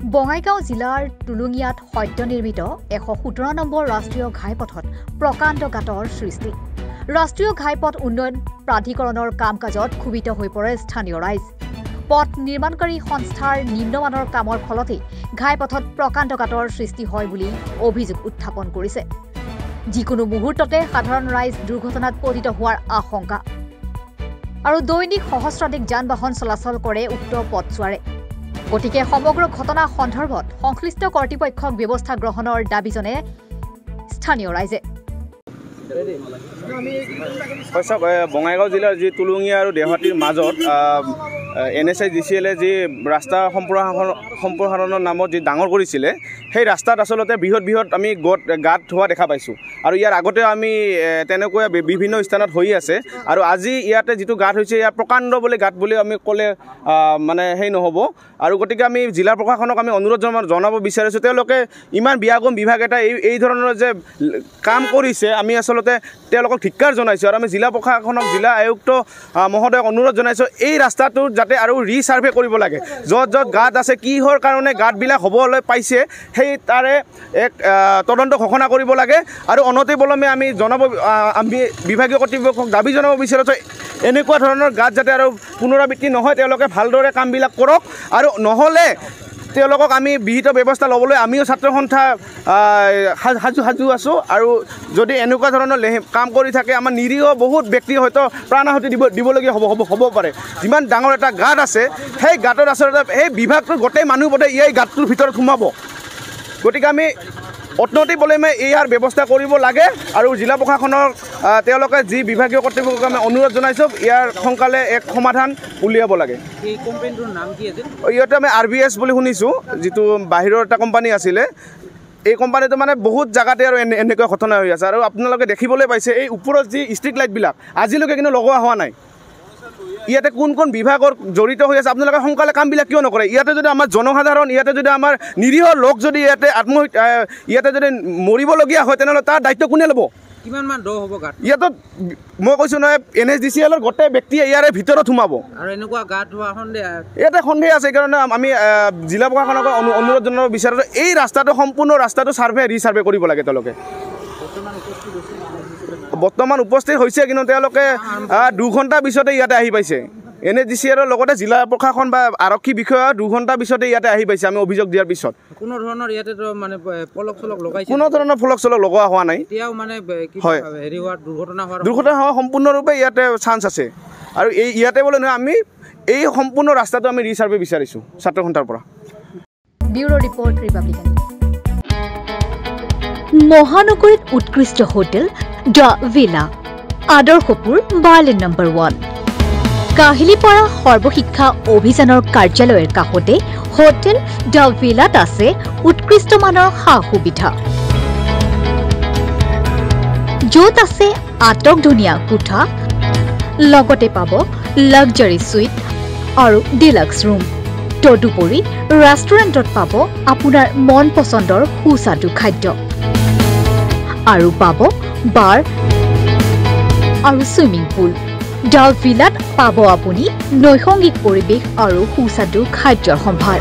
বঙাইগাঁও জিলাৰ টুলুঙিয়াত সদ্য নিৰ্মিত ১১৭ নম্বৰ ৰাষ্ট্ৰীয় ঘাইপথত প্ৰকাণ্ড গাঁতৰ সৃষ্টি। ৰাষ্ট্ৰীয় ঘাইপথ উন্নয়ন প্ৰাধিকৰণৰ কাম-কাজত ক্ষুভিত হৈ পৰে স্থানীয় ৰাইজ। পথ নিৰ্মাণকাৰী সংস্থাৰ নিম্নমানৰ কামৰ ফলতেই ঘাইপথত প্ৰকাণ্ড গাঁতৰ সৃষ্টি হয় বুলি অভিযোগ উত্থাপন কৰিছে। যিকোনো মুহূৰ্ততে সাধাৰণ ৰাইজ দুৰ্ঘটনাত পতিত হোৱাৰ আশংকা আৰু দৈনিক সহস্ৰাধিক যান-বাহন চলাচল কৰে উক্ত পথছোৱাৰে। গতিকে সমগ্ৰ ঘটনা সন্দৰ্ভত সংশ্লিষ্ট কৰ্তৃপক্ষক ব্যৱস্থা গ্ৰহণৰ দাবী জনে স্থানীয় ৰাইজে। বঙাইগাঁও জিলাৰ যি টুলুঙিয়া আৰু দেহাটীৰ মাজত NHIDCL যি ৰাস্তা সম্প্ৰসাৰণৰ নামত যি ডাঙৰ কৰিছিলে, সেই ৰাস্তাত আচলতে বৃহৎ আমি গাঁত হোৱা দেখা পাইছোঁ। আৰু ইয়াৰ আগতেও আমি তেনেকৈ বিভিন্ন স্থানত হৈ আছে। আৰু আজি ইয়াতে যিটো গাঁত হৈছে, ইয়াৰ প্ৰকাণ্ড বুলি গাঁত বুলি আমি ক'লে মানে সেই নহ'ব। আৰু গতিকে আমি জিলা প্ৰশাসনক আমি অনুৰোধ জনাব বিচাৰিছোঁ, তেওঁলোকে ইমান বিয়াগম বিভাগ এটা এই ধৰণৰ যে কাম কৰিছে, আমি আচলতে তেওঁলোকক ধিক্কাৰ জনাইছোঁ। আৰু আমি জিলা প্ৰশাসনক, জিলা আয়ুক্ত মহোদয়ক অনুৰোধ জনাইছোঁ, এই ৰাস্তাটো যাতে আৰু ৰিচাৰ্ভে কৰিব লাগে। য'ত গাঁত আছে, কিহৰ কাৰণে গাঁতবিলাক হ'বলৈ পাইছে, সেই তাৰে এক তদন্ত ঘোষণা কৰিব লাগে। আৰু অনতিপলমে আমি বিভাগীয় কৰ্তৃপক্ষক দাবী জনাব বিচাৰিছোঁ, এনেকুৱা ধৰণৰ গাঁত যাতে আৰু পুনৰাবৃত্তি নহয়, তেওঁলোকে ভালদৰে কামবিলাক কৰক। আৰু নহ'লে তেওঁলোকক আমি বিহিত ব্যৱস্থা ল'বলৈ আমিও ছাত্ৰ সন্থা সাজু আছোঁ। আৰু যদি এনেকুৱা ধৰণৰ কাম কৰি থাকে, আমাৰ নিৰীহ বহুত ব্যক্তি হয়তো প্ৰাণাহুতি দিবলগীয়া হ'ব পাৰে। যিমান ডাঙৰ এটা গাঁত আছে, সেই গাঁতত আচলতে সেই বিভাগটোৰ গোটেই মানুহ বোধে এই গাঁতটোৰ ভিতৰত সোমাব। গতিকে আমি অনতিপলমে ইয়াৰ ব্যৱস্থা কৰিব লাগে। আৰু জিলা প্ৰশাসনক তেওঁলোকে যি বিভাগীয় কৰ্তৃপক্ষক আমি অনুৰোধ জনাইছোঁ, ইয়াৰ সোনকালে এক সমাধান উলিয়াব লাগে। এই কোম্পানীটোৰ নাম কি আছিল? ইয়াতে আমি RBS বুলি শুনিছোঁ, যিটো বাহিৰৰ এটা কোম্পানী আছিলে। এই কোম্পানীটো মানে বহুত জেগাতে আৰু এনেকুৱা ঘটনা হৈ আছে। আৰু আপোনালোকে দেখিবলৈ পাইছে, এই ওপৰত যি ষ্ট্ৰীট লাইটবিলাক আজিলৈকে কিন্তু লগোৱা হোৱা নাই। ইয়াতে কোন বিভাগৰ জড়িত হৈ আছে, আপোনালোকে সোনকালে কামবিলাক কিয় নকৰে? ইয়াতে যদি আমাৰ জনসাধাৰণ, ইয়াতে যদি আমাৰ নিৰীহ লোক যদি ইয়াতে যদি মৰিবলগীয়া হয়, তেনেহ'লে তাৰ দায়িত্ব কোনে ল'ব? কিমানমান দ হ'ব গাঁত? ইয়াতো মই কৈছোঁ নহয়, NHDCL গোটেই ব্যক্তিয়ে ইয়াৰে ভিতৰত সোমাব। আৰু এনেকুৱা গাঁত হোৱা সন্দেহ ইয়াতে সন্দেহ আছে। সেইকাৰণে আমি জিলা প্ৰশাসনক অনুৰোধ জনাব বিচাৰিছোঁ, এই ৰাস্তাটো সম্পূৰ্ণ ৰাস্তাটো ৰিচাৰ্ভে কৰিব লাগে। তেওঁলোকে বৰ্তমান উপস্থিত হৈছে, কিন্তু তেওঁলোকে 2 ঘণ্টা পিছতে ইয়াতে আহি পাইছে। NHDCL লগতে জিলা প্ৰশাসন বা আৰক্ষী বিষয়া 2 ঘণ্টা পিছতে ইয়াতে আহি পাইছে। আমি অভিযোগ দিয়াৰ পিছত কোনো ধৰণৰ ইয়াতে মানে ফলক লগাইছে? কোনো ধৰণৰ ফলক লগোৱা হোৱা নাই। এতিয়াও মানে হেৰি হোৱাৰ দুৰ্ঘটনা হোৱাৰ সম্পূৰ্ণৰূপে ইয়াতে চান্স আছে। আৰু ইয়াতে বোলে নহয়, আমি এই সম্পূৰ্ণ ৰাস্তাটো আমি ৰিচাৰ্ভে বিচাৰিছোঁ ছাত্ৰ সন্থাৰ পৰা। Bureau report, Republican. মহানগৰীত উৎকৃষ্ট hotel the Villa, Adarshpur, bylane number 1। Kahilipara Sarva Shiksha অভিযানৰ কাৰ্যালয়ৰ কাষতে হোটেল দ্য ভিলাত আছে উৎকৃষ্ট মানৰ সা-সুবিধা, য'ত আছে আটকধুনীয়া কোঠা, লগতে পাব লাক্সাৰী সুইট আৰু ডিলাক্স ৰুম। তদুপৰি ৰেষ্টুৰেণ্টত পাব আপোনাৰ মন পচন্দৰ সুস্বাদু খাদ্য, আৰু পাব বাৰ আৰু ছুইমিং পুল। দ্য ভিলাত পাব আপুনি নৈসংগিক পৰিৱেশ আৰু সুস্বাদু খাদ্যৰ সম্ভাৰ।